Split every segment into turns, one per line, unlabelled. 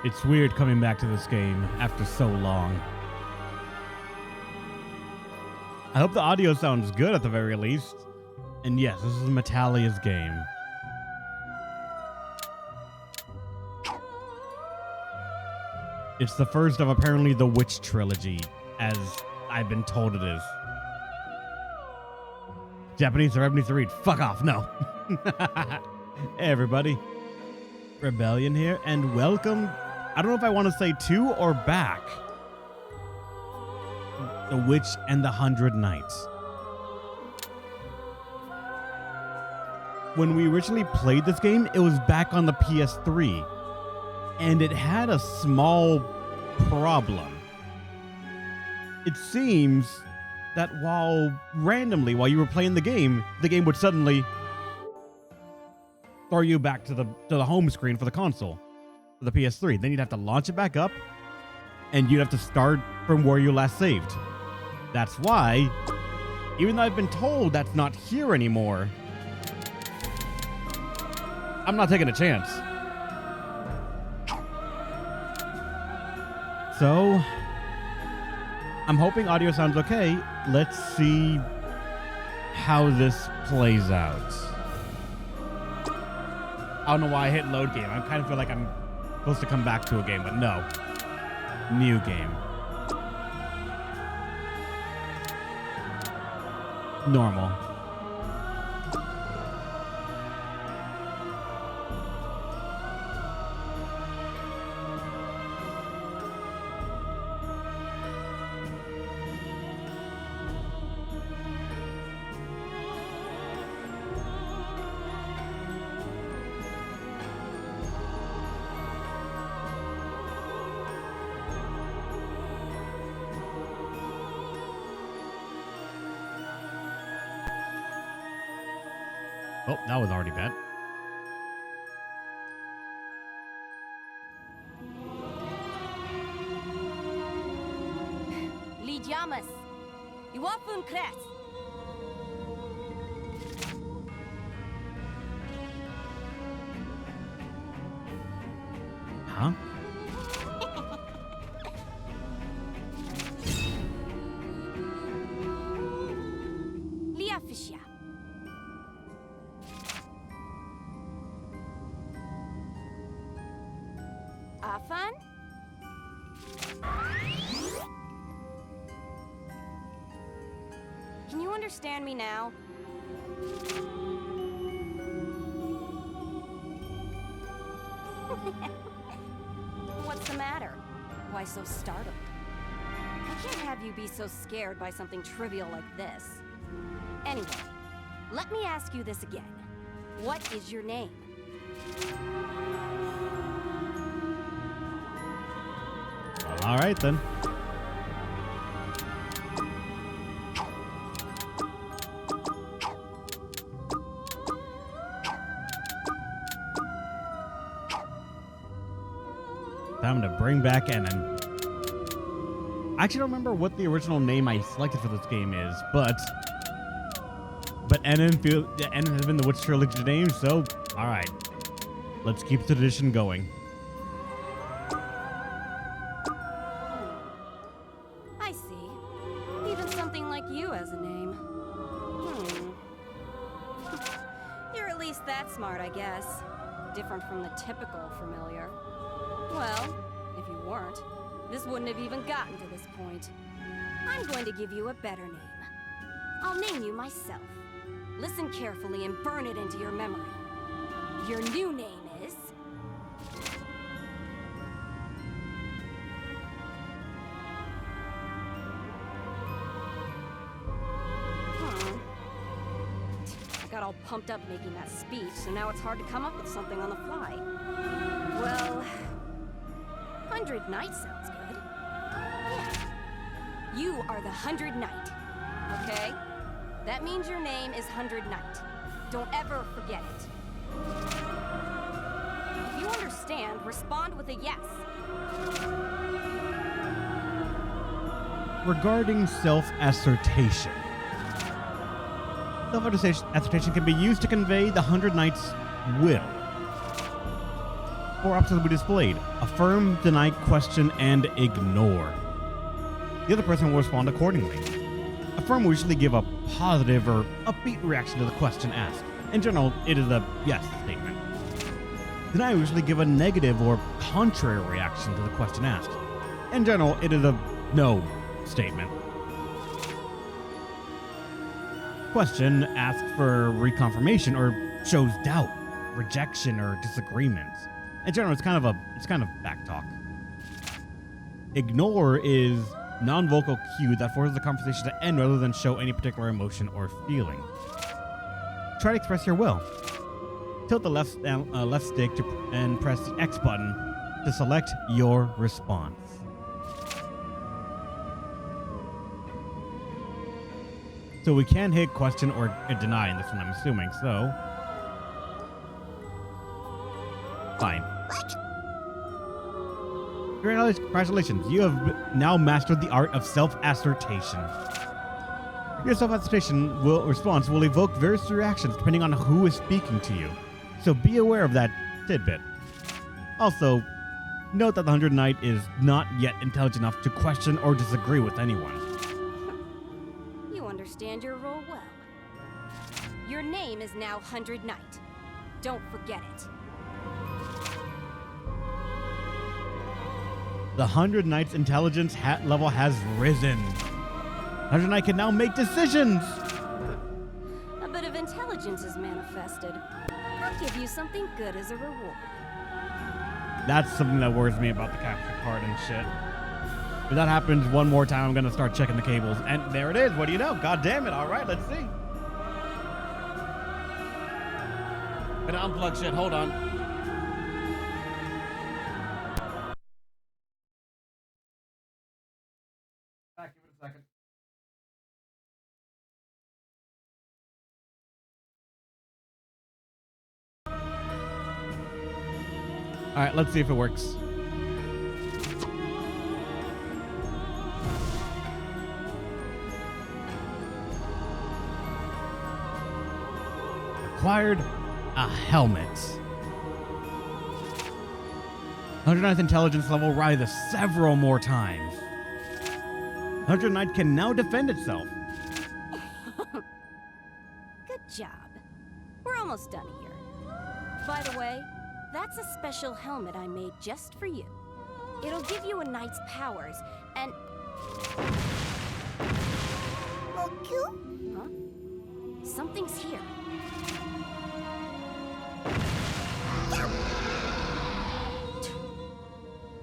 It's weird coming back to this game after so long. I hope the audio sounds good at the very least. And yes, this is Metalia's game. It's the first of apparently the Witch trilogy, as I've been told it is. Japanese or Japanese to read. Fuck off, no. Hey everybody. Rebellion here, and welcome. I don't know if I want to say to or back. The Witch and the 100 Knights. When we originally played this game, it was back on the PS3. And it had a small problem. It seems that randomly, while you were playing the game would suddenly throw you back to the home screen for the console, for the PS3. Then you'd have to launch it back up, and you'd have to start from where you last saved. That's why, even though I've been told that's not here anymore, I'm not taking a chance. So, I'm hoping audio sounds okay. Let's see how this plays out. I don't know why I hit load game. I kind of feel like I'm supposed to come back to a game, but no. New game. Normal. Oh, that was already bad.
Lidiamas, Iwafun Kres.
Huh?
Liafishia. Afan? Can you understand me now? What's the matter? Why so startled? I can't have you be so scared by something trivial like this. Anyway, let me ask you this again. What is your name?
All right, then. Time to bring back Enon. I actually don't remember what the original name I selected for this game is, but Enon has been the Witch trilogy name, so all right. Let's keep the tradition going.
I see. Even something like you has a name. You're at least that smart, I guess. Different from the typical familiar. Well, if you weren't, this wouldn't have even gotten to this point. I'm going to give you a better name. I'll name you myself. Listen carefully and burn it into your memory. Your new name is... I got all pumped up making that speech, so now it's hard to come up with something on the fly. Well... 100 Knights sounds good. Yeah. You are the 100 Knight, okay? That means your name is 100 Knight. Don't ever forget it. If you understand, respond with a yes.
Regarding self-assertion. Self-assertion can be used to convey the 100 Knights' will. 4 options will be displayed: affirm, deny, question, and ignore. The other person will respond accordingly. Affirm will usually give a positive or upbeat reaction to the question asked. In general, it is a yes statement. Deny will usually give a negative or contrary reaction to the question asked. In general, it is a no statement. Question asks for reconfirmation or shows doubt, rejection, or disagreement. In general, it's kind of back talk. Ignore is non-vocal cue that forces the conversation to end rather than show any particular emotion or feeling. Try to express your will. Tilt the left stick and press the X button to select your response. So we can hit question or deny in this one, I'm assuming, so... Fine. Congratulations, you have now mastered the art of self-assertion. Your self-assertion response will evoke various reactions depending on who is speaking to you. So be aware of that tidbit. Also, note that the 100 Knight is not yet intelligent enough to question or disagree with anyone.
You understand your role well. Your name is now 100 Knight. Don't forget it.
The 100 Knight's intelligence level has risen. 100 Knight can now make decisions.
A bit of intelligence is manifested. I'll give you something good as a reward.
That's something that worries me about the capture card and shit. If that happens one more time, I'm going to start checking the cables. And there it is. What do you know? God damn it. All right, let's see. Gonna unplug shit. Hold on. Back, give it a second. All right, let's see if it works. Acquired a helmet. 109th intelligence level rises several more times. 100 Knight can now defend itself.
Good job. We're almost done here. By the way, that's a special helmet I made just for you. It'll give you a knight's powers, and... Huh? Something's here.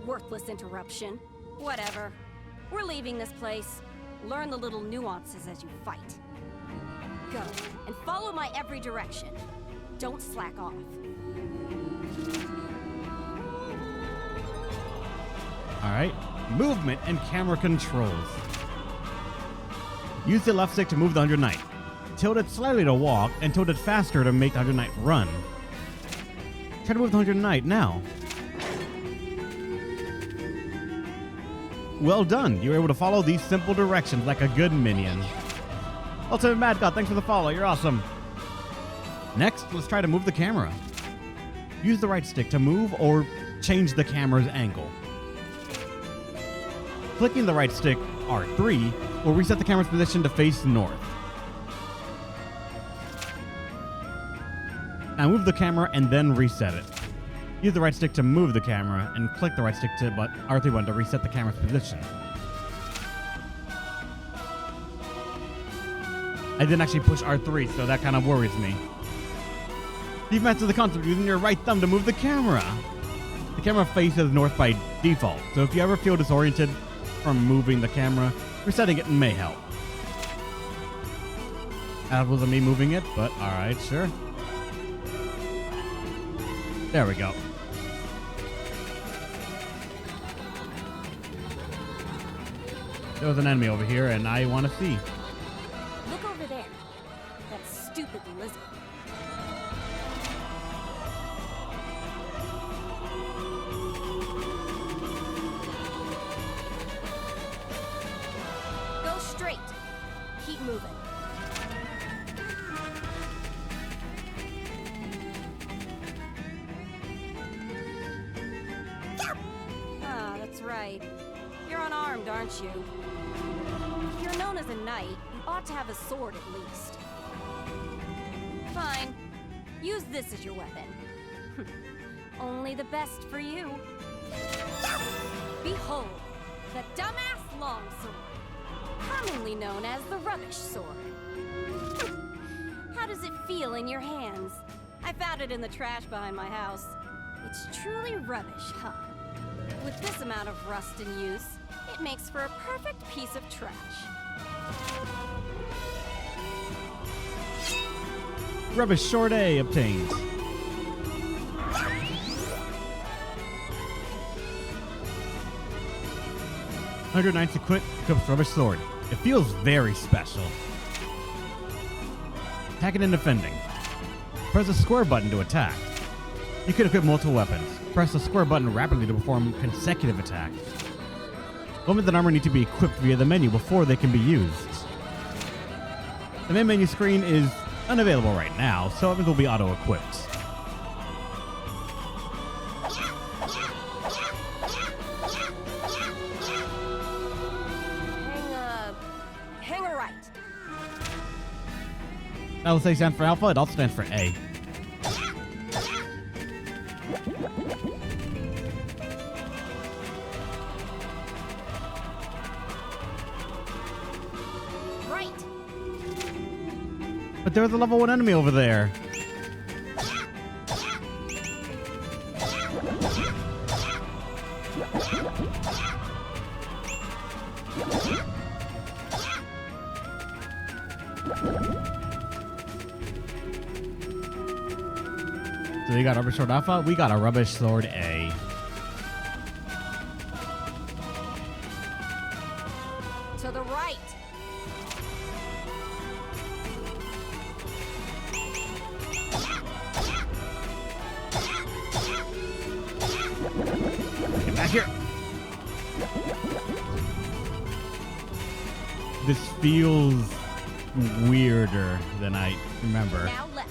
Worthless interruption. Whatever. We're leaving this place. Learn the little nuances as you fight. Go, and follow my every direction. Don't slack off.
Alright. Movement and camera controls. Use the left stick to move the 100 Knight. Tilt it slightly to walk, and tilt it faster to make the 100 Knight run. Try to move the 100 Knight now. Well done. You were able to follow these simple directions like a good minion. Ultimate Mad God, thanks for the follow. You're awesome. Next, let's try to move the camera. Use the right stick to move or change the camera's angle. Clicking the right stick, R3, will reset the camera's position to face north. Now move the camera and then reset it. Use the right stick to move the camera and click the right stick to R3 button to reset the camera's position. I didn't actually push R3, so that kind of worries me. You've mastered the concept of using your right thumb to move the camera. The camera faces north by default, so if you ever feel disoriented from moving the camera, resetting it may help. That wasn't me moving it, but alright, sure. There we go. There's an enemy over here, and I want to see.
Look over there. That stupid lizard. Go straight. Keep moving. That's right. You're unarmed, aren't you? If you're known as a knight, you ought to have a sword at least. Fine. Use this as your weapon. Only the best for you. Behold, the dumbass longsword, commonly known as the rubbish sword. How does it feel in your hands? I found it in the trash behind my house. It's truly rubbish, huh? With this amount of rust in use, it makes for a perfect piece of trash.
Rubbish sword A obtained. $109 to equips rubbish sword. It feels very special. Attacking and defending. Press the square button to attack. You can equip multiple weapons. Press the square button rapidly to perform consecutive attacks. Weapons and armor need to be equipped via the menu before they can be used. The main menu screen is unavailable right now, so weapons will be auto-equipped.
Hang a right.
That will say stand for Alpha, it also stands for A.
Right.
But there's a level 1 enemy over there. So you got Rubbish Sword Alpha, we got a Rubbish Sword A.
To the right.
Get back here. This feels weirder than I remember.
Now left.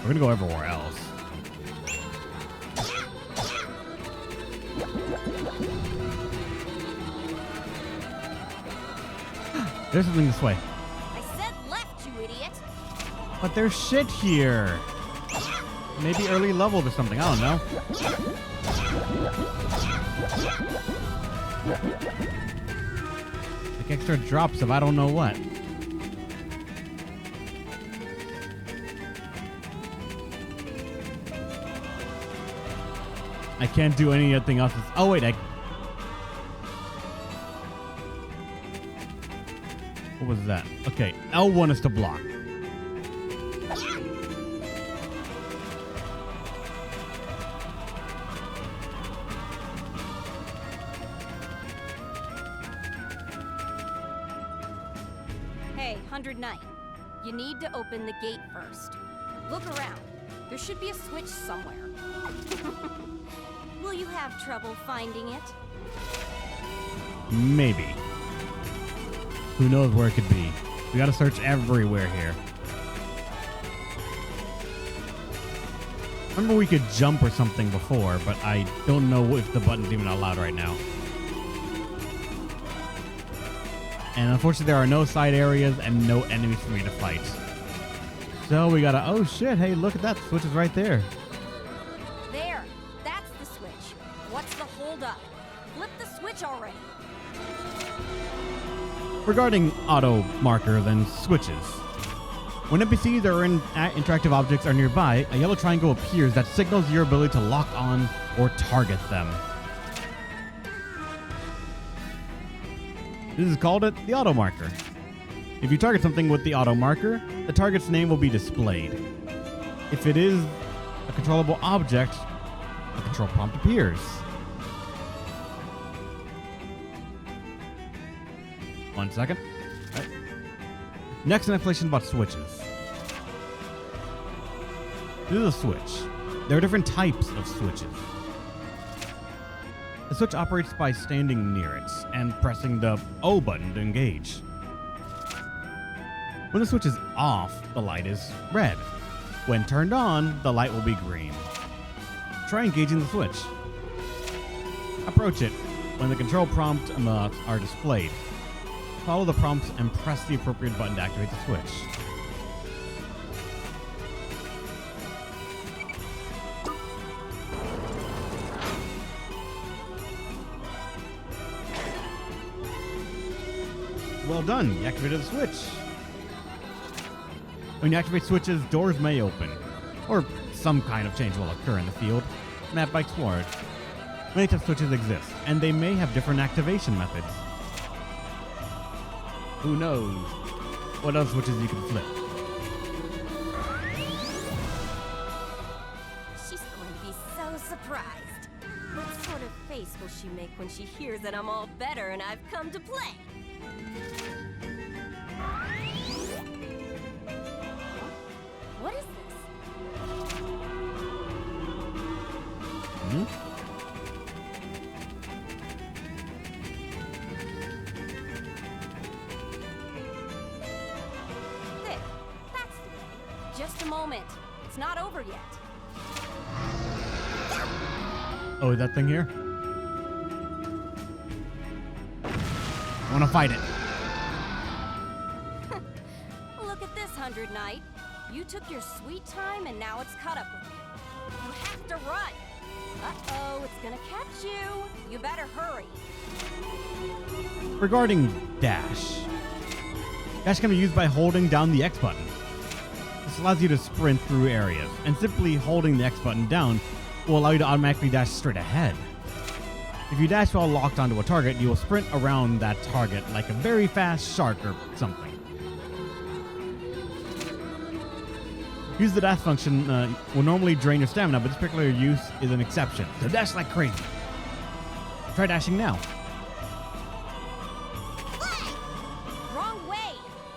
We're gonna go everywhere else. There's something this way.
I said left, you idiot.
But there's shit here. Maybe early levels or something. I don't know. Like extra drops of I don't know what. I can't do anything else. Oh wait, what was that? Okay, L1 is to block.
Hey, 109. You need to open the gate first. Look around. There should be a switch somewhere. Will you have trouble finding it?
Maybe. Who knows where it could be? We gotta search everywhere here. Remember we could jump or something before, but I don't know if the button's even allowed right now. And unfortunately there are no side areas and no enemies for me to fight. So we gotta, oh shit, hey look at that, switch is right there.
There, that's the switch. What's the holdup? Flip the switch already.
Regarding auto markers and switches. When NPCs or interactive objects are nearby, a yellow triangle appears that signals your ability to lock on or target them. This is called the auto marker. If you target something with the auto marker, the target's name will be displayed. If it is a controllable object, a control prompt appears. One second. Right. Next, an explanation about switches. This is a switch. There are different types of switches. The switch operates by standing near it and pressing the O button to engage. When the switch is off, the light is red. When turned on, the light will be green. Try engaging the switch. Approach it when the control prompts are displayed. Follow the prompts and press the appropriate button to activate the switch. Well done, you activated the switch. When you activate switches, doors may open, or some kind of change will occur in the field. Map by explored. Many types of switches exist, and they may have different activation methods. Who knows what other switches you can flip?
She's going to be so surprised. What sort of face will she make when she hears that I'm all better and I've come to play? What is this? There. That's the way. Just a moment. It's not over yet.
Oh, is that thing here? I want to fight it.
Look at this, 100 Knight. You took your sweet time and now it's caught up with you. You have to run. Uh-oh, it's gonna catch you. You better hurry.
Regarding dash. Dash can be used by holding down the X button. This allows you to sprint through areas, and simply holding the X button down will allow you to automatically dash straight ahead. If you dash while locked onto a target, you will sprint around that target like a very fast shark or something. Use the dash function will normally drain your stamina, but this particular use is an exception. So dash like crazy. Try dashing now.
Wrong way.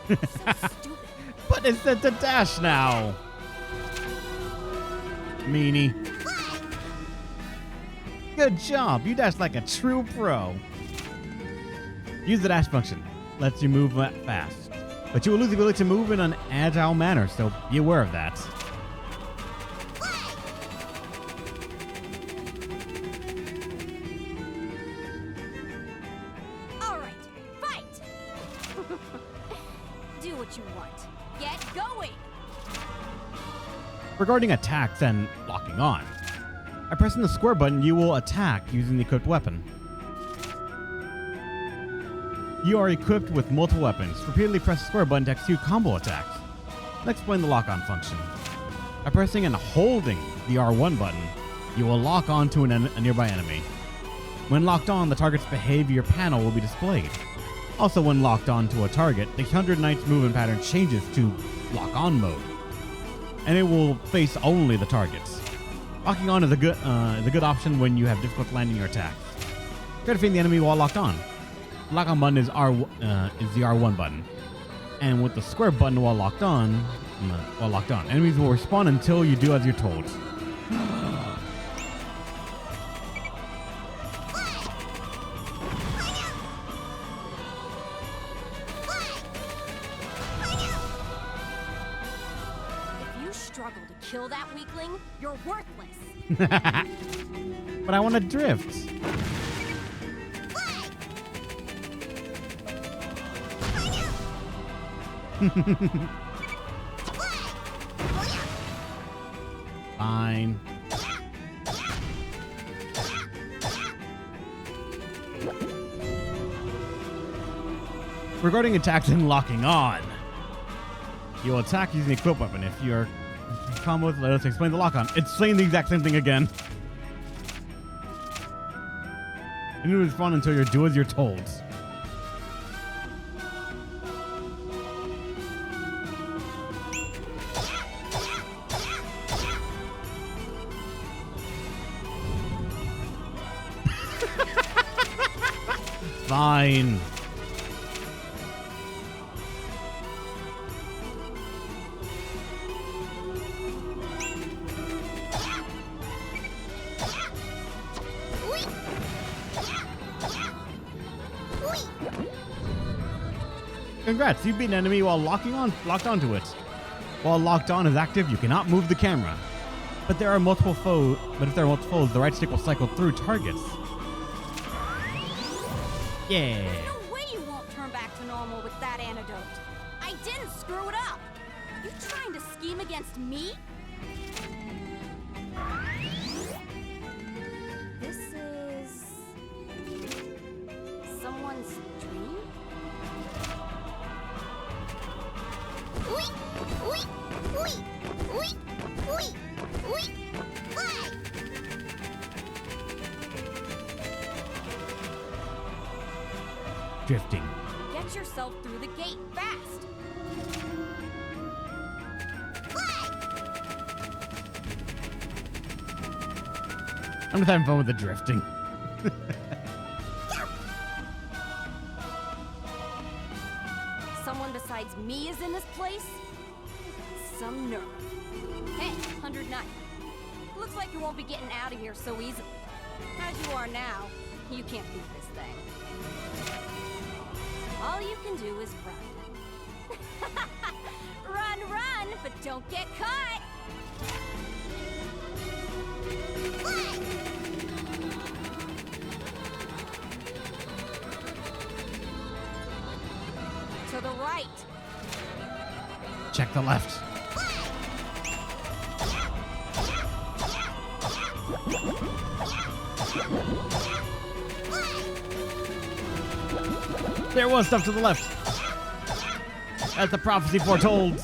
So stupid.
But it said to dash now. Meanie. Good job. You dashed like a true pro. Use the dash function. Lets you move fast. But you will lose the ability to move in an agile manner, so be aware of that.
All right, fight. Do what you want. Get going.
Regarding attacks and locking on, by pressing the square button, you will attack using the equipped weapon. You are equipped with multiple weapons. Repeatedly press the square button to execute combo attacks. Let's explain the lock-on function. By pressing and holding the R1 button, you will lock on to a nearby enemy. When locked on, the target's behavior panel will be displayed. Also, when locked on to a target, the 100 Knight's movement pattern changes to lock-on mode, and it will face only the targets. Locking on is a good option when you have difficulty landing your attacks. Try defeating the enemy while locked on. The lock-on button is the R1 button, and with the square button while locked on, enemies will respawn until you do as you're told.
If you struggle to kill that weakling, you're worthless.
But I want to drift. Fine. Regarding attacks and locking on, you will attack using the equipped weapon. If you're combo, let us explain the lock-on. It's saying the exact same thing again. And you respond until you do as you're told. Fine. Congrats, you beat an enemy while locked onto it. While locked on is active, you cannot move the camera. But if there are multiple foes, the right stick will cycle through targets. Yeah.
There's no way you won't turn back to normal with that antidote. I didn't screw it up. You trying to scheme against me? This is someone's dream?
Drifting.
Get yourself through the gate fast.
I'm just having fun with the drifting.
Someone besides me is in this place? Some nerve. Hey, 109. Looks like you won't be getting out of here so easily. As you are now, you can't beat this thing. All you can do is run. Run, but don't get caught! To the right.
Check the left. There was stuff to the left. As the prophecy foretold.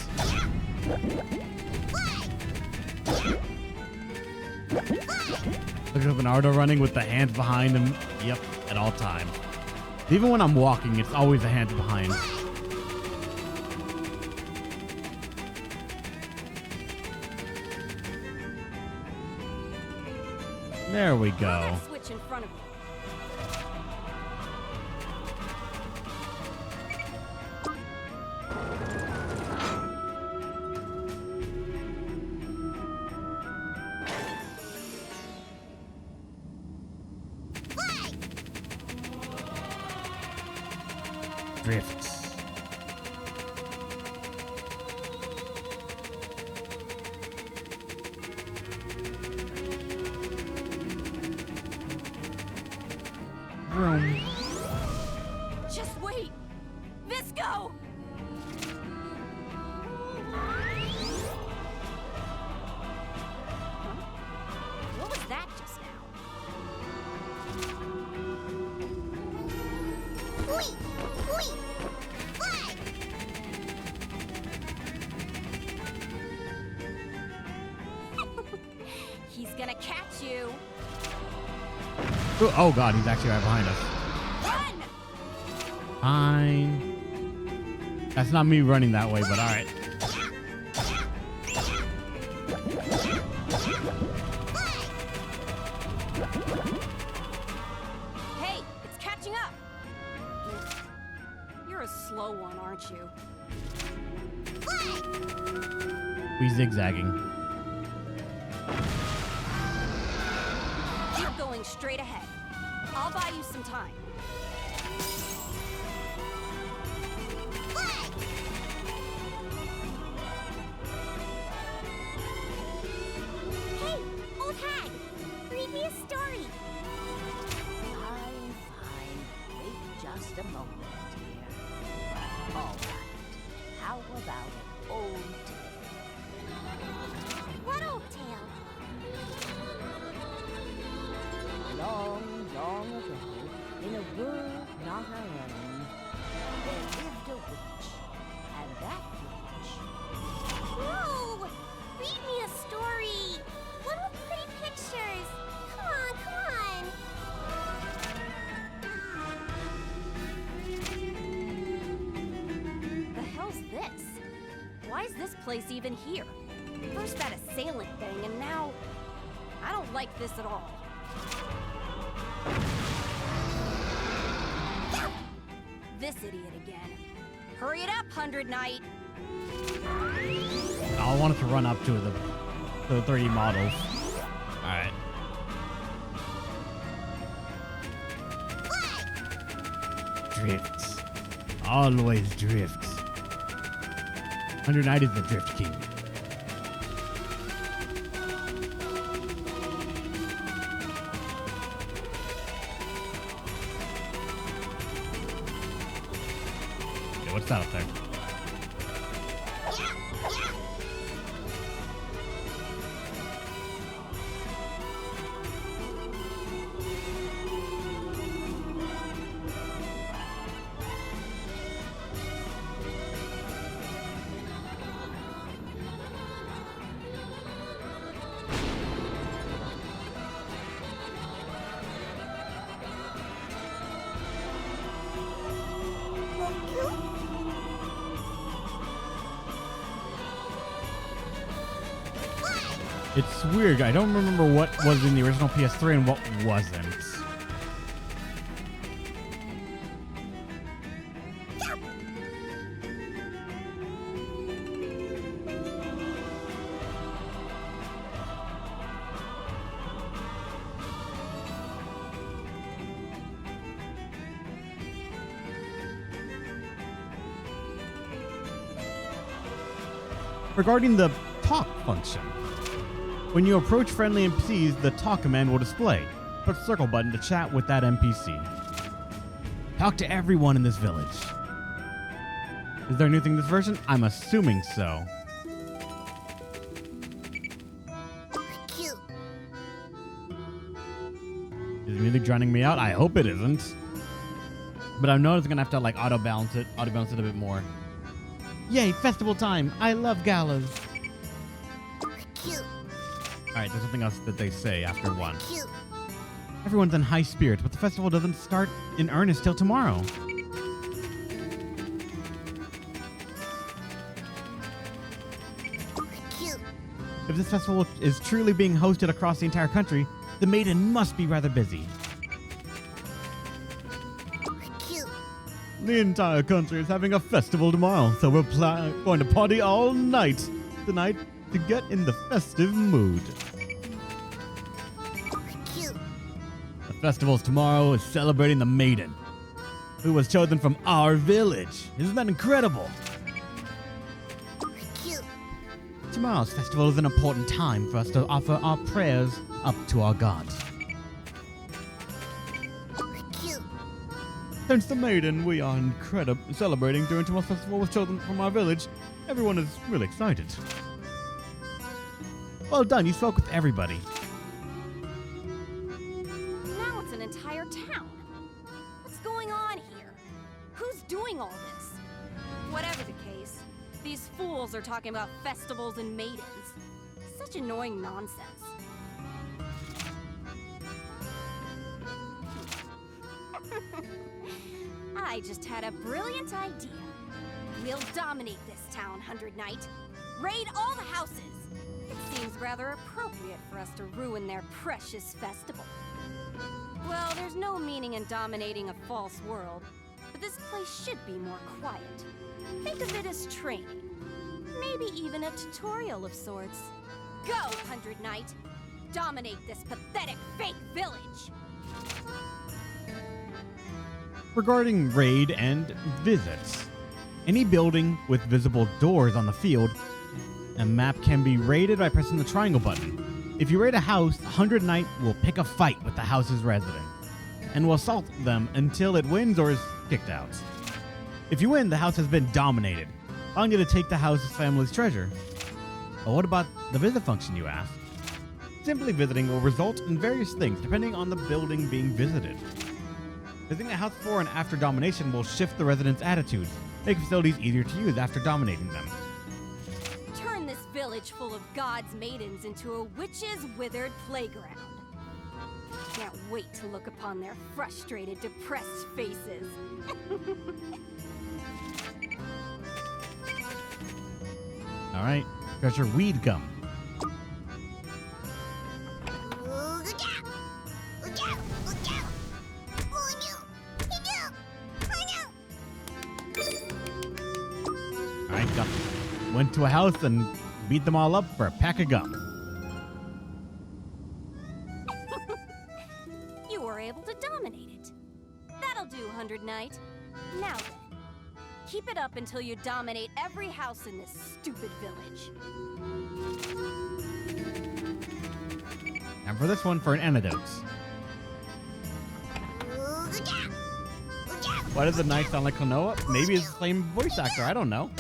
Look at Bernardo running with the hands behind him. Yep, at all times. Even when I'm walking, it's always the hands behind. There we go.
That switch in front of you.
Drifts. Vroom.
Just wait. Visco! Huh? What was that just now? He's gonna catch you.
Ooh, oh god, he's actually right behind us.
Run!
Fine. That's not me running that way, but alright.
Hey, it's catching up. You're a slow one, aren't you?
We zigzagging.
Keep going straight ahead. I'll buy you some time.
Hey, old hag! Read me a story!
Fine, fine. Wait just a moment, dear. All right. How about an old tale?
What old tale?
Long, long ago, in a world not our own, there lived a witch. And that witch...
Whoa! Read me a story! One with pretty pictures! Come on, come on!
The hell's this? Why is this place even here? First that assailant thing, and now... I don't like this at all. This idiot again. Hurry it up, 100 Knight.
I wanted to run up to the 3D models. Alright. Drifts. Always drifts. 190 is the Drift King. what's that up there? It's weird. I don't remember what was in the original PS3 and what wasn't. Regarding the talk function. When you approach friendly NPCs, the talk command will display. Press circle button to chat with that NPC. Talk to everyone in this village. Is there a new thing in this version? I'm assuming so.
Cute.
Is the music drowning me out? I hope it isn't. But I know it's gonna have to like auto balance it a bit more. Yay, festival time! I love galas.
Cute.
Alright, there's something else that they say after one.
Cute.
Everyone's in high spirits, but the festival doesn't start in earnest till tomorrow.
Cute.
If this festival is truly being hosted across the entire country, the maiden must be rather busy.
Cute.
The entire country is having a festival tomorrow, so we're going to party all night tonight to get in the festive mood.
Cute.
The festival's tomorrow is celebrating the maiden, who was chosen from our village. Isn't that incredible?
Cute.
Tomorrow's festival is an important time for us to offer our prayers up to our gods.
Cute.
Since the maiden we are celebrating during tomorrow's festival was chosen from our village, everyone is really excited. Well done, you spoke with everybody.
Now it's an entire town. What's going on here? Who's doing all this? Whatever the case, these fools are talking about festivals and maidens. Such annoying nonsense. I just had a brilliant idea. We'll dominate this town, 100 Knight. Raid all the houses. It seems rather appropriate for us to ruin their precious festival. Well, there's no meaning in dominating a false world, but this place should be more quiet. Think of it as training. Maybe even a tutorial of sorts. Go, 100 Knight! Dominate this pathetic fake village!
Regarding raid and visits, any building with visible doors on the field, a map can be raided by pressing the triangle button. If you raid a house, 100 Knight will pick a fight with the house's resident and will assault them until it wins or is kicked out. If you win, the house has been dominated, allowing you to take the house's family's treasure. But what about the visit function, you ask? Simply visiting will result in various things depending on the building being visited. Visiting a house before and after domination will shift the residents' attitudes, make facilities easier to use after dominating them.
Turn this village full of gods' maidens into a witch's withered playground. Can't wait to look upon their frustrated, depressed faces.
All right, there's your weed gum.
Look out! Look out! Look out! Oh no! Oh no! Oh no!
All right, went to a house and beat them all up for a pack of gum.
You were able to dominate it. That'll do, 100 Knight. Now then, keep it up until you dominate every house in this stupid village.
And for this one, for an antidote.
Look out! Look out!
Why does the knight sound like Klonoa? Maybe it's the same voice actor. I don't know.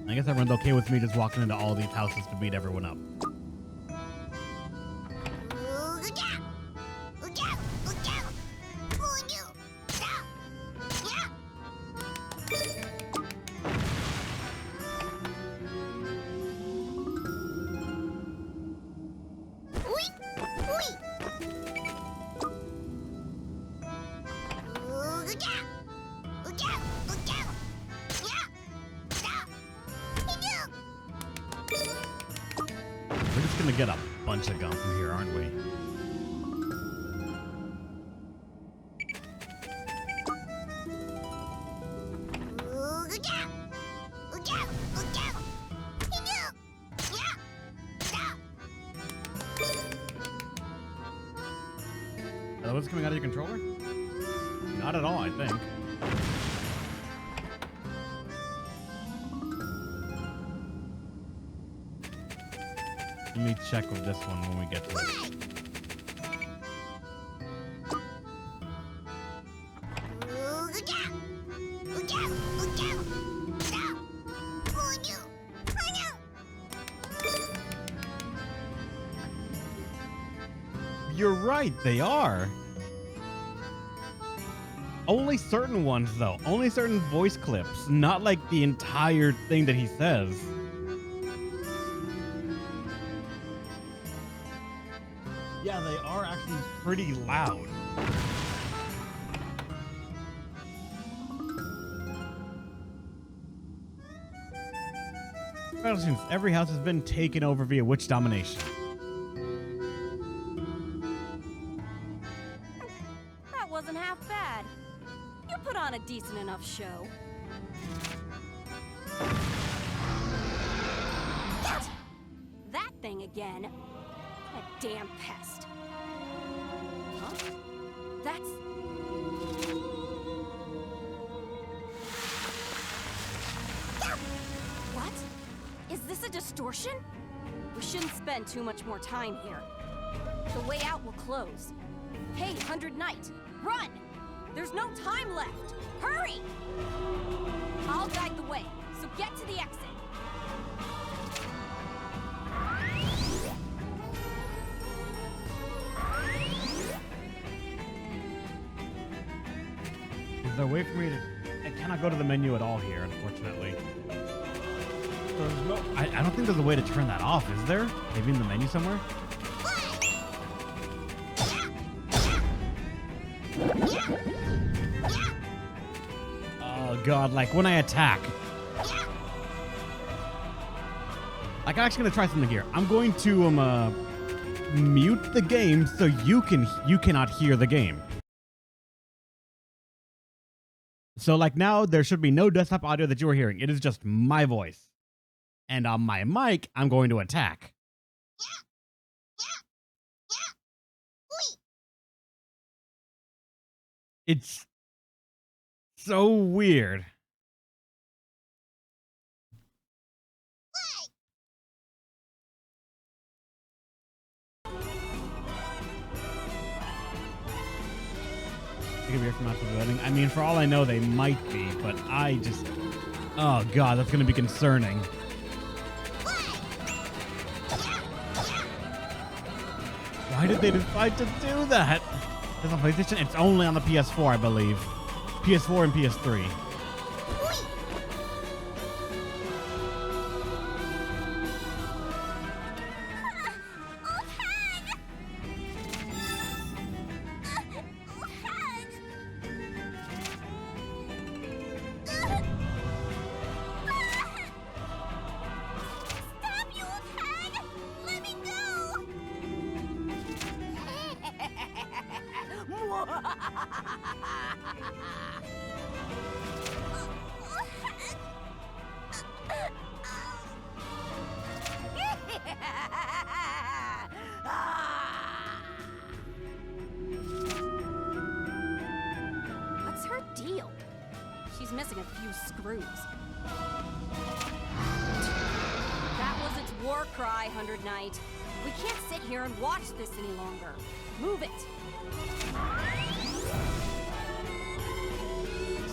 I guess everyone's okay with me just walking into all these houses to beat everyone up. We're just gonna get a bunch of gum from here, aren't we? Is that what's coming out of your controller? Not at all, I think. Let me check with this one when we get to it. You're right, they are. Only certain ones, though. Only certain voice clips. Not like the entire thing that he says. Yeah, they are actually pretty loud. Since every house has been taken over via witch domination.
That wasn't half bad. You put on a decent enough show. That thing again. That damn pest. Huh? That's... What? Is this a distortion? We shouldn't spend too much more time here. The way out will close. Hey, 100 Knight, run! There's no time left. Hurry! I'll guide the way, so get to the exit.
Is there a way for me to... I cannot go to the menu at all here, unfortunately. There's no... I don't think there's a way to turn that off, is there? Maybe in the menu somewhere? Oh god, like when I attack. Like, I'm actually gonna try something here. I'm going to mute the game so you cannot hear the game. So like now there should be no desktop audio that you are hearing. It is just my voice. And on my mic, I'm going to attack. It's so weird. They could be from outside the building. I mean, for all I know, they might be, but I just... Oh, God, that's going to be concerning. Why did they decide to do that? There's a PlayStation? It's only on the PS4, I believe. PS4 and PS3.
What's her deal? She's missing a few screws. That was its war Far cry, 100 Knight. We can't sit here and watch this any longer. Move it.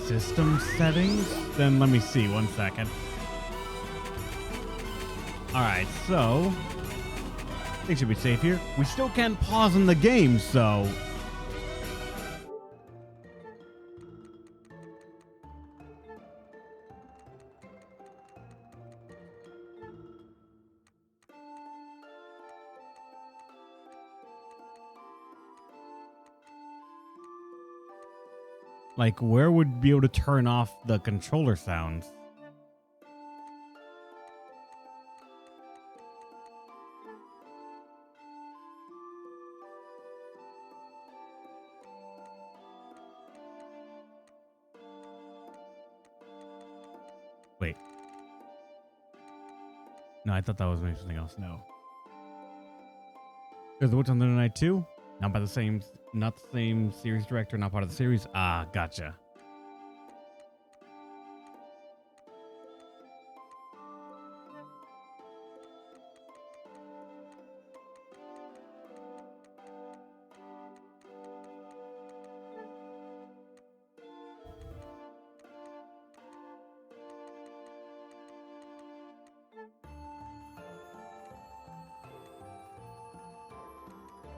System settings? Then let me see, 1 second. Alright, so things should be safe here. We still can't pause in the game, so like, where would be able to turn off the controller sounds? Wait. No, I thought that was maybe something else. No. There's What's on the Night 2? Not by the same, not the same series director, not part of the series. Ah, gotcha.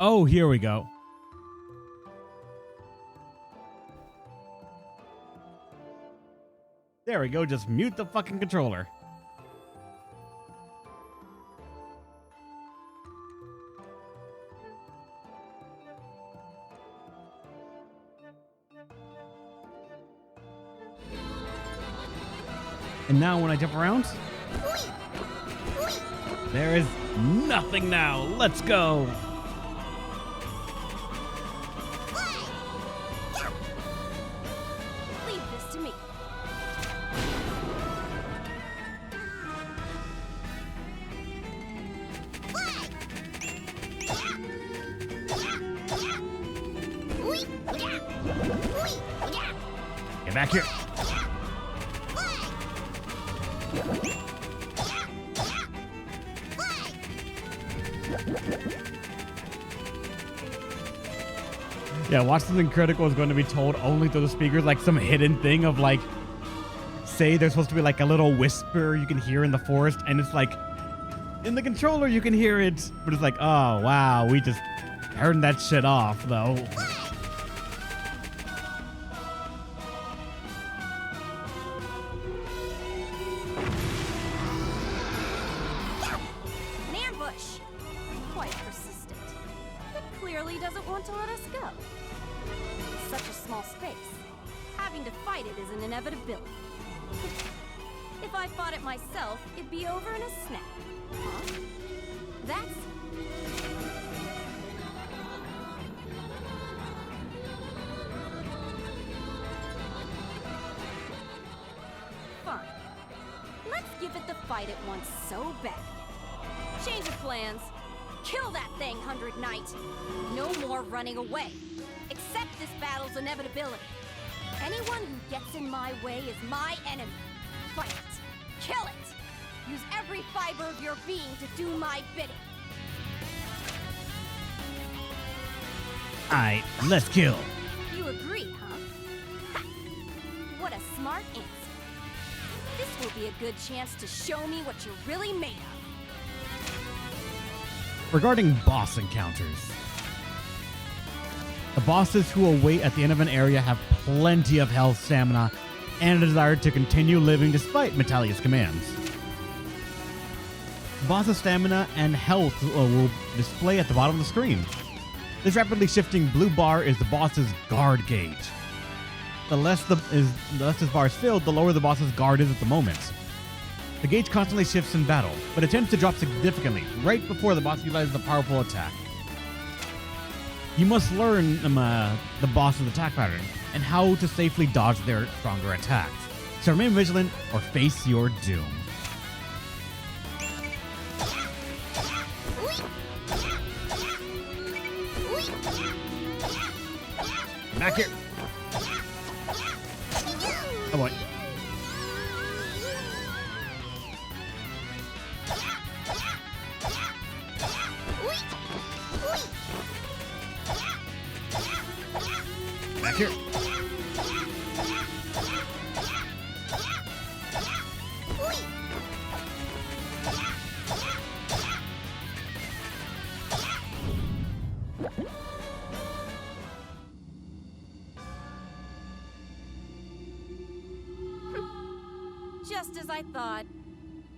Oh, here we go. There we go. Just mute the fucking controller. And now when I jump around, there is nothing now. Let's go.
Leave this to me.
Get back here. Yeah, watch something critical is going to be told only through the speakers, like some hidden thing of like, say there's supposed to be like a little whisper you can hear in the forest, and it's like, in the controller you can hear it, but it's like, oh wow, we just turned that shit off though.
An ambush. Quite persistent. It clearly doesn't want to let us go. Such a small space. Having to fight it is an inevitability. If I fought it myself, it'd be over in a snap. Huh? That's... fine. Let's give it the fight it wants so bad. Change of plans. Kill that thing, 100 Knight. No more running away. Accept this battle's inevitability. Anyone who gets in my way is my enemy. Fight it. Kill it. Use every fiber of your being to do my bidding.
Alright, let's kill.
You agree, huh? Ha! What a smart answer. This will be a good chance to show me what you're really made of.
Regarding boss encounters, the bosses who await at the end of an area have plenty of health, stamina, and a desire to continue living despite Metalia's commands. The boss's stamina and health will display at the bottom of the screen. This rapidly shifting blue bar is the boss's guard gauge. The less this bar is filled, the lower the boss's guard is at the moment. The gauge constantly shifts in battle, but it tends to drop significantly right before the boss utilizes a powerful attack. You must learn the boss's attack pattern and how to safely dodge their stronger attacks. So remain vigilant or face your doom. Back here. Oh boy. back here.
Just as I thought.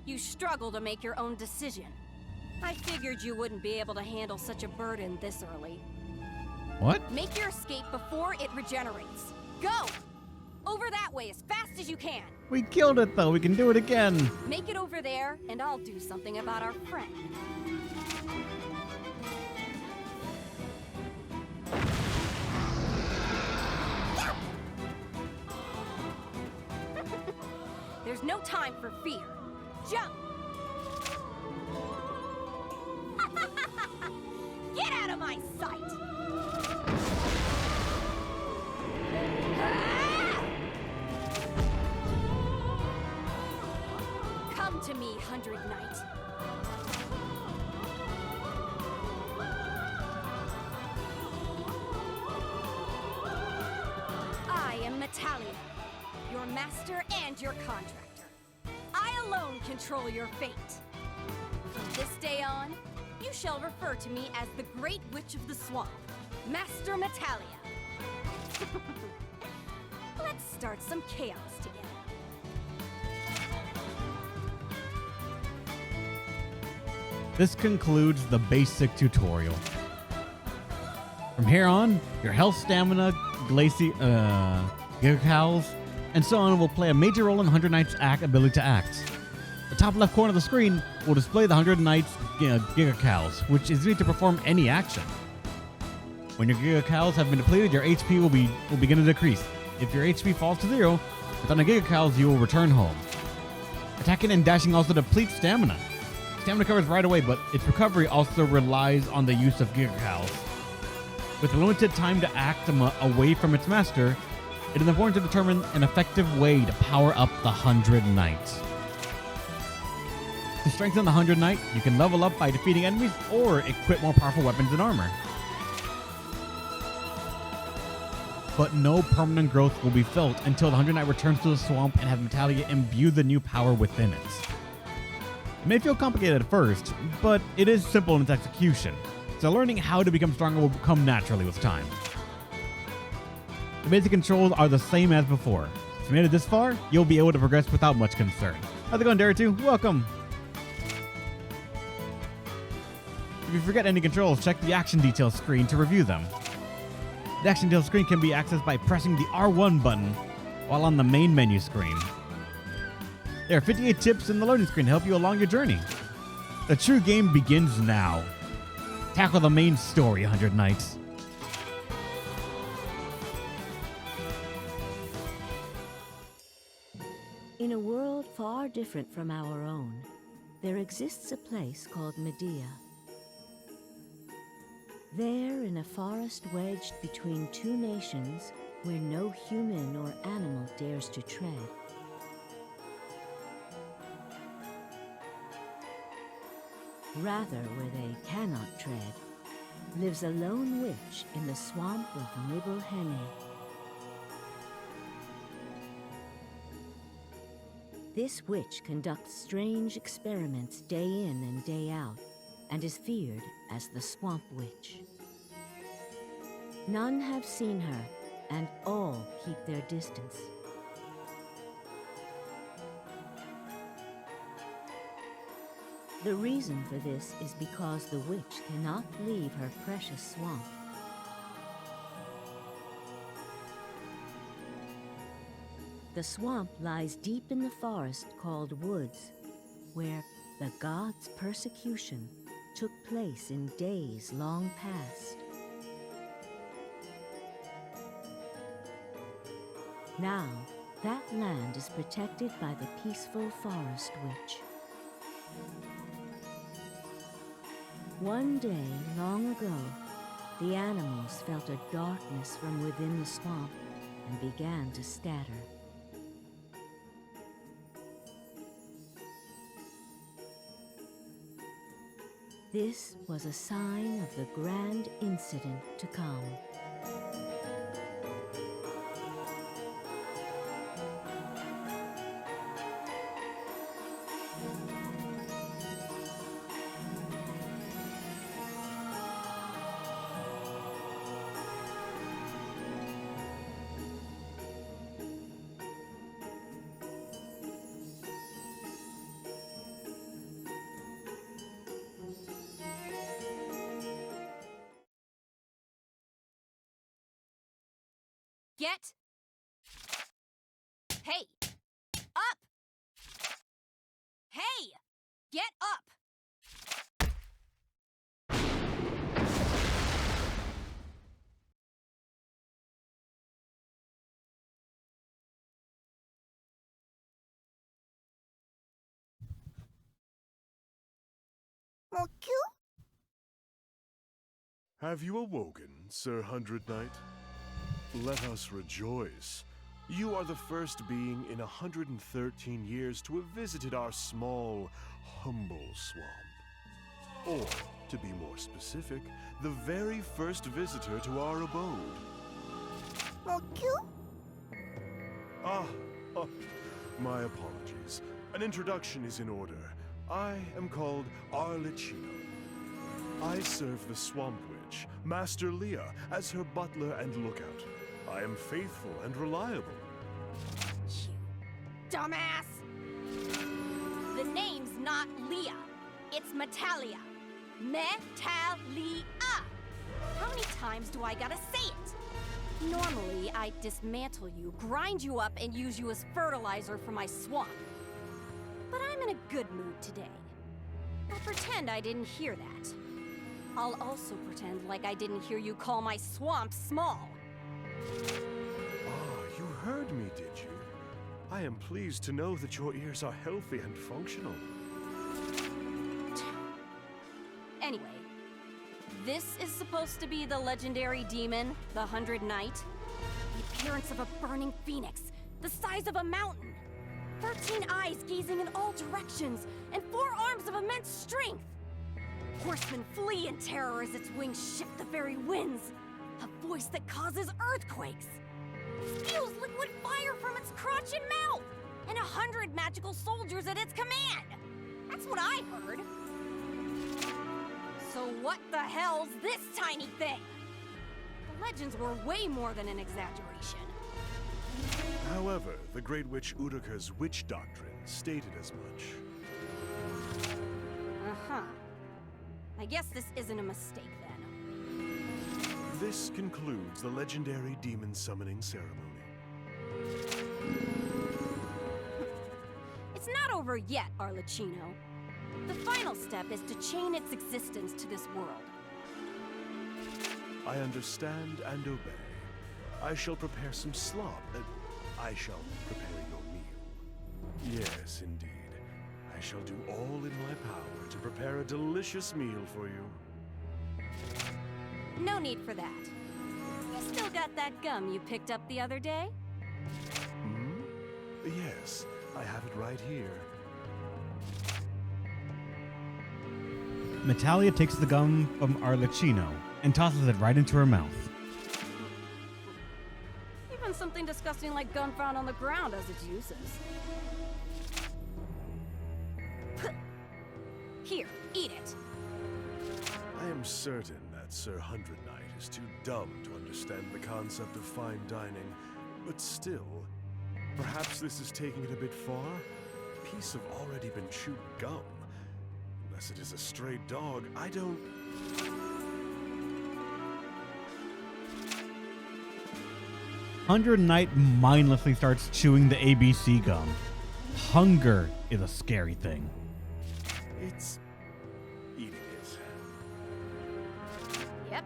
You struggle to make your own decision. I figured you wouldn't be able to handle such a burden this early.
What?
Make your escape before it regenerates. Go! Over that way as fast as you can.
We killed it though. We can do it again.
Make it over there, and I'll do something about our friend. There's no time for fear. Jump! Get out of my sight! Come to me, 100 Knight. I am Natalia, your master and your contractor. I alone control your fate. From this day on, you shall refer to me as the Great Witch of the Swamp, Master Natalia. Let's start some chaos together.
This concludes the basic tutorial. From here on, your health, stamina, gigacals, and so on will play a major role in the 100 Knights' ability to act. The top left corner of the screen will display the 100 Knights' gigacals, which is needed to perform any action. When your gigacals have been depleted, your HP will begin to decrease. If your HP falls to 0, without a gigacals, you will return home. Attacking and dashing also depletes stamina. Stamina recovers right away, but its recovery also relies on the use of gigacals. With limited time to act away from its master, it is important to determine an effective way to power up the 100 Knights. To strengthen the 100 Knight, you can level up by defeating enemies or equip more powerful weapons and armor. But no permanent growth will be felt until the 100 Knight returns to the swamp and have Natalia imbue the new power within it. It may feel complicated at first, but it is simple in its execution, so learning how to become stronger will come naturally with time. The basic controls are the same as before. If you made it this far, you'll be able to progress without much concern. How's it going, Dare 2? Welcome! If you forget any controls, check the action details screen to review them. The action details screen can be accessed by pressing the R1 button while on the main menu screen. There are 58 tips in the loading screen to help you along your journey. The true game begins now. Tackle the main story, 100 Knights.
In a world far different from our own, there exists a place called Medea. There, in a forest wedged between two nations, where no human or animal dares to tread, rather where they cannot tread, lives a lone witch in the swamp of Nibelhenge. This witch conducts strange experiments day in and day out, and is feared as the Swamp Witch. None have seen her, and all keep their distance. The reason for this is because the witch cannot leave her precious swamp. The swamp lies deep in the forest called Woods, where the gods' persecution took place in days long past. Now, that land is protected by the peaceful Forest Witch. One day, long ago, the animals felt a darkness from within the swamp and began to scatter. This was a sign of the grand incident to come.
Get... Hey! Up! Hey! Get up!
Have you awoken, Sir Hundred Knight? Let us rejoice. You are the first being in 113 years to have visited our small, humble swamp. Or, to be more specific, the very first visitor to our abode. Ah, my apologies. An introduction is in order. I am called Arlecchino. I serve the Swamp Witch, Master Leah, as her butler and lookout. I am faithful and reliable.
You dumbass! The name's not Leah. It's Metalia. Metalia! How many times do I gotta say it? Normally, I'd dismantle you, grind you up, and use you as fertilizer for my swamp. But I'm in a good mood today. I'll pretend I didn't hear that. I'll also pretend like I didn't hear you call my swamp small.
Ah, you heard me, did you? I am pleased to know that your ears are healthy and functional.
Anyway, this is supposed to be the legendary demon, the Hundred Knight. The appearance of a burning phoenix, the size of a mountain. 13 eyes gazing in all directions, and 4 arms of immense strength. Horsemen flee in terror as its wings shift the very winds. A voice that causes earthquakes. Spews liquid fire from its crotch and mouth. And 100 magical soldiers at its command. That's what I heard. So what the hell's this tiny thing? The legends were way more than an exaggeration.
However, the Great Witch Udoka's witch doctrine stated as much.
Uh-huh. I guess this isn't a mistake, then.
This concludes the legendary demon summoning ceremony.
It's not over yet, Arlecchino. The final step is to chain its existence to this world.
I understand and obey. I shall prepare some slop. I shall prepare your meal. Yes, indeed. I shall do all in my power to prepare a delicious meal for you.
No need for that. You still got that gum you picked up the other day?
Hmm? Yes, I have it right here.
Metalia takes the gum from Arlecchino and tosses it right into her mouth.
Even something disgusting like gum found on the ground has its uses. Here, eat it.
I am certain that Sir Hundred Knight is too dumb to understand the concept of fine dining, but still, perhaps this is taking it a bit far. A piece of already been chewed gum. Unless it is a stray dog, I don't...
Hundred Knight mindlessly starts chewing the ABC gum. Hunger is a scary thing.
It's... eating it.
Yep,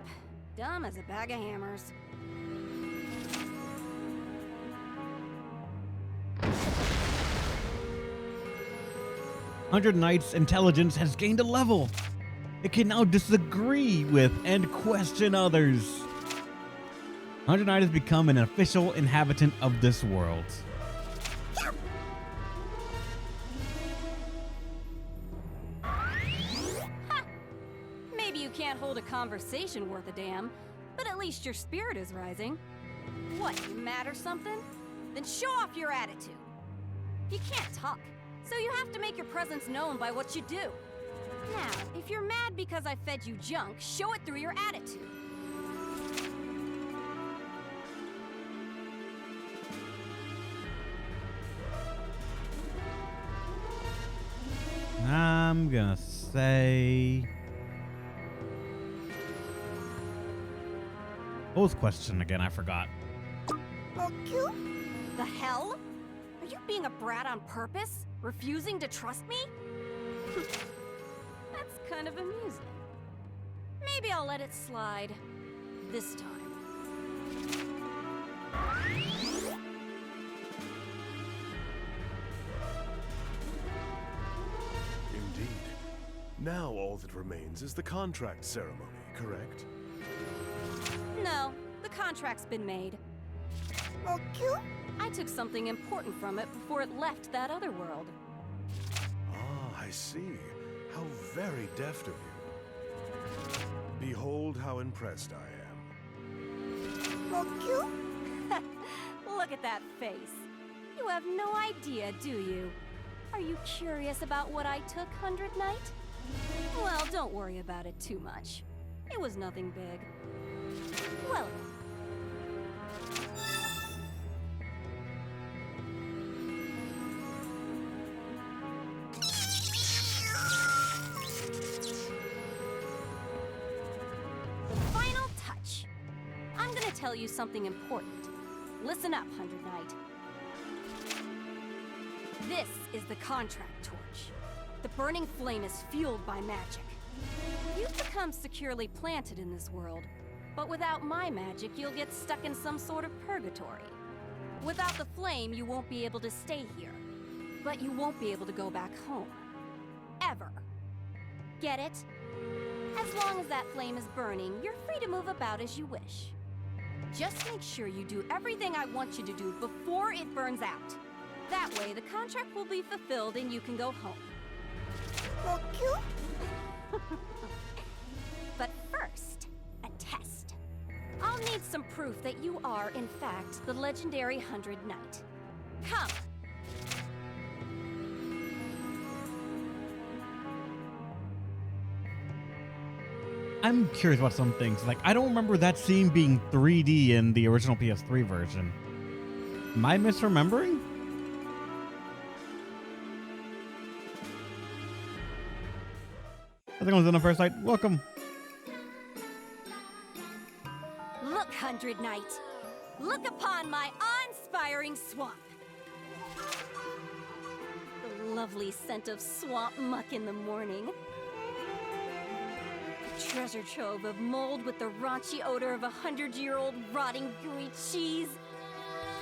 dumb as a bag of hammers.
Hundred Knight's intelligence has gained a level. It can now disagree with and question others. Hundred Knight has become an official inhabitant of this world.
Maybe you can't hold a conversation worth a damn, but at least your spirit is rising. What, you mad or something? Then show off your attitude. You can't talk, so you have to make your presence known by what you do. Now, if you're mad because I fed you junk, show it through your attitude.
I'm gonna say... What was the question again? I forgot.
Okay.
The hell? Are you being a brat on purpose? Refusing to trust me? That's kind of amusing. Maybe I'll let it slide. This time.
Indeed. Now all that remains is the contract ceremony, correct?
No, the contract's been made.
Okay.
I took something important from it before it left that other world.
Ah, I see. How very deft of you. Behold how impressed I am.
Okay.
Look at that face. You have no idea, do you? Are you curious about what I took, 100 Knight? Well, don't worry about it too much. It was nothing big. Well, the final touch. I'm gonna tell you something important. Listen up, 100 Knight. This is the contract torch. The burning flame is fueled by magic. You've become securely planted in this world, but without my magic, you'll get stuck in some sort of purgatory. Without the flame, you won't be able to stay here, but you won't be able to go back home. Ever. Get it? As long as that flame is burning, you're free to move about as you wish. Just make sure you do everything I want you to do before it burns out. That way, the contract will be fulfilled and you can go home.
Okay.
But first, a test. I'll need some proof that you are, in fact, the legendary 100 Knight. Come!
I'm curious about some things. Like, I don't remember that scene being 3D in the original PS3 version. Am I misremembering? How's it going, Xeno Parasite? Welcome.
Look, 100 Knight. Look upon my awe-inspiring swamp. The lovely scent of swamp muck in the morning. A treasure trove of mold with the raunchy odor of 100-year-old rotting gooey cheese.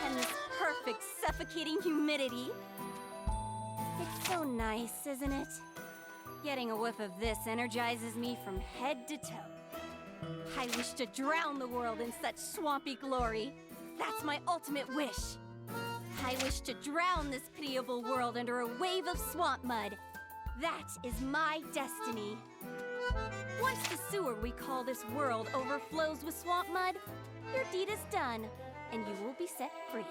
And this perfect suffocating humidity. It's so nice, isn't it? Getting a whiff of this energizes me from head to toe. I wish to drown the world in such swampy glory. That's my ultimate wish. I wish to drown this pitiable world under a wave of swamp mud. That is my destiny. Once the sewer we call this world overflows with swamp mud, your deed is done, and you will be set free.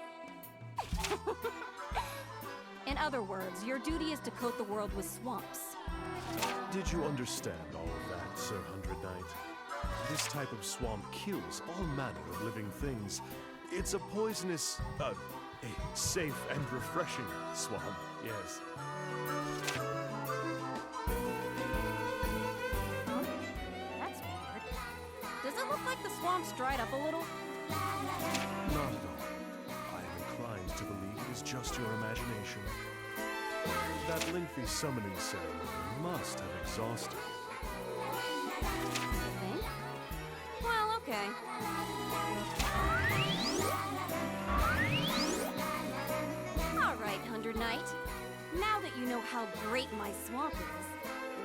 In other words, your duty is to coat the world with swamps.
Did you understand all of that, Sir 100 Knight? This type of swamp kills all manner of living things. It's a poisonous, a safe and refreshing swamp, yes.
Huh? That's weird. Does it look like the swamp's dried up a little?
Not at all. I am inclined to believe it is just your imagination. That lengthy summoning ceremony must have exhausted.
Think? Well, okay. All right, 100 Knight. Now that you know how great my swamp is,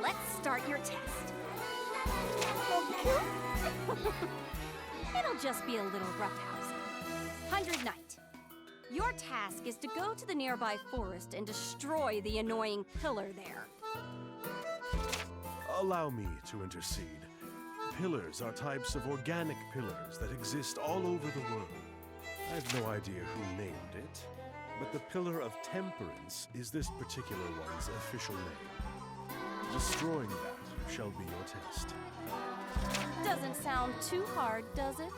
let's start your test.
Okay.
It'll just be a little roughhousing. 100 Knight. Your task is to go to the nearby forest and destroy the annoying pillar there.
Allow me to intercede. Pillars are types of organic pillars that exist all over the world. I have no idea who named it, but the Pillar of Temperance is this particular one's official name. Destroying that shall be your test.
Doesn't sound too hard, does it?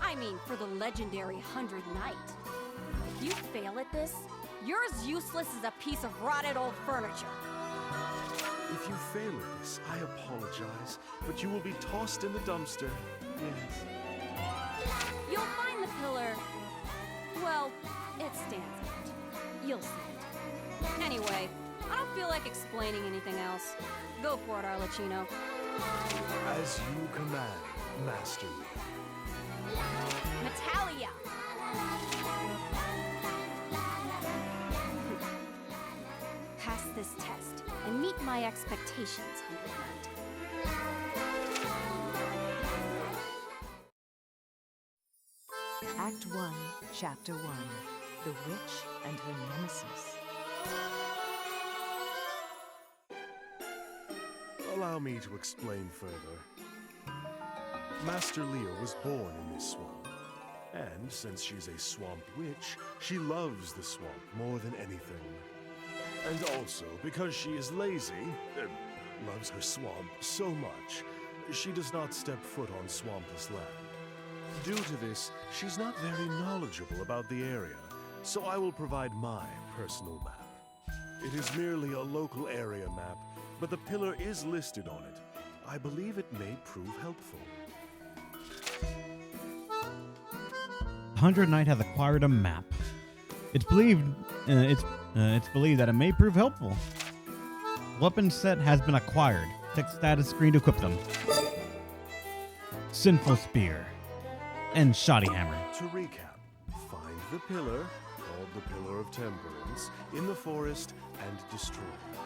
I mean, for the legendary 100 Knight. If you fail at this, you're as useless as a piece of rotted old furniture.
If you fail at this, I apologize, but you will be tossed in the dumpster. Yes.
You'll find the pillar like explaining anything else. Go for it, Arlecchino.
As you command, Master Leo.
Natalia! Pass this test and meet my expectations, Hundred Knight.
Act 1, Chapter 1. The Witch and Her Nemesis.
Allow me to explain further. Master Leo was born in this swamp. And since she's a swamp witch, she loves the swamp more than anything. And also, because she is lazy, loves her swamp so much, she does not step foot on swampus land. Due to this, she's not very knowledgeable about the area, so I will provide my personal map. It is merely a local area map, but the pillar is listed on it. I believe it may prove helpful.
100 Knight has acquired a map. It's believed that it may prove helpful. Weapon set has been acquired. Check status screen to equip them. Sinful Spear and Shoddy Hammer.
To recap, find the pillar, called the Pillar of Temperance, in the forest and destroy it.